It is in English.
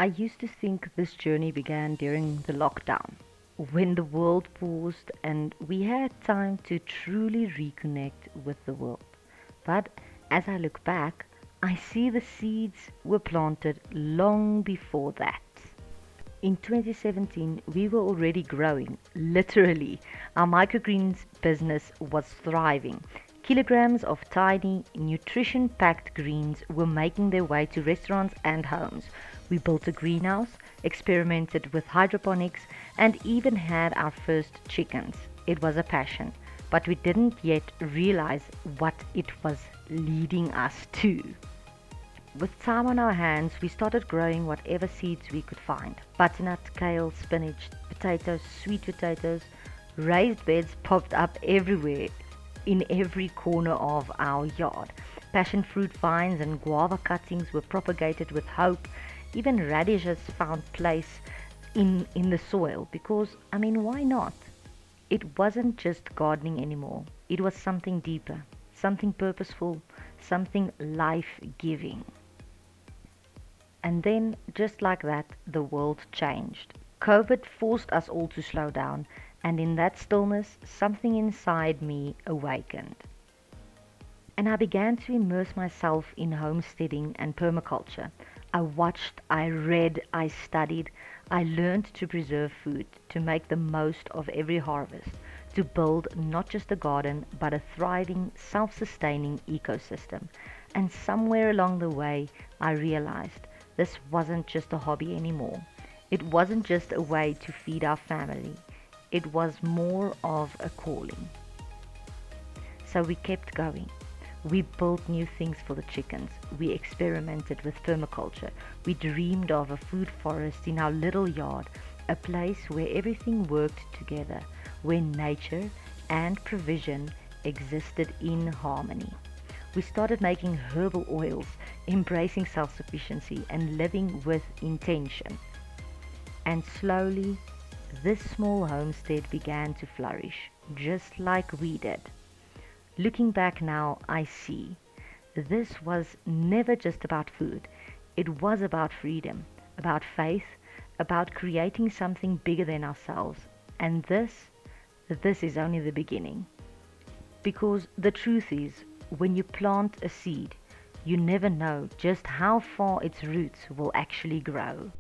I used to think this journey began during the lockdown, when the world paused and we had time to truly reconnect with the world. But as I look back, I see the seeds were planted long before that. In 2017, we were already growing, literally. Our microgreens business was thriving. Kilograms of tiny, nutrition packed greens were making their way to restaurants and homes. We built a greenhouse, experimented with hydroponics, and even had our first chickens. It was a passion, but we didn't yet realize what it was leading us to. With time on our hands, we started growing whatever seeds we could find. Butternut, kale, spinach, potatoes, sweet potatoes. Raised beds popped up everywhere in every corner of our yard. Passion fruit vines and guava cuttings were propagated with hope. Even radishes found place in the soil because, why not? It wasn't just gardening anymore. It was something deeper, something purposeful, something life-giving. And then, just like that, the world changed. COVID forced us all to slow down, and in that stillness, something inside me awakened. And I began to immerse myself in homesteading and permaculture. I watched, I read, I studied, I learned to preserve food, to make the most of every harvest, to build not just a garden, but a thriving, self-sustaining ecosystem. And somewhere along the way, I realized this wasn't just a hobby anymore. It wasn't just a way to feed our family. It was more of a calling. So we kept going. We built new things for the chickens. We experimented with permaculture. We dreamed of a food forest in our little yard, a place where everything worked together, where nature and provision existed in harmony. We started making herbal oils, embracing self-sufficiency, and living with intention. And slowly, this small homestead began to flourish, just like we did. Looking back now, I see this was never just about food. It was about freedom, about faith, about creating something bigger than ourselves. And this is only the beginning. Because the truth is, when you plant a seed, you never know just how far its roots will actually grow.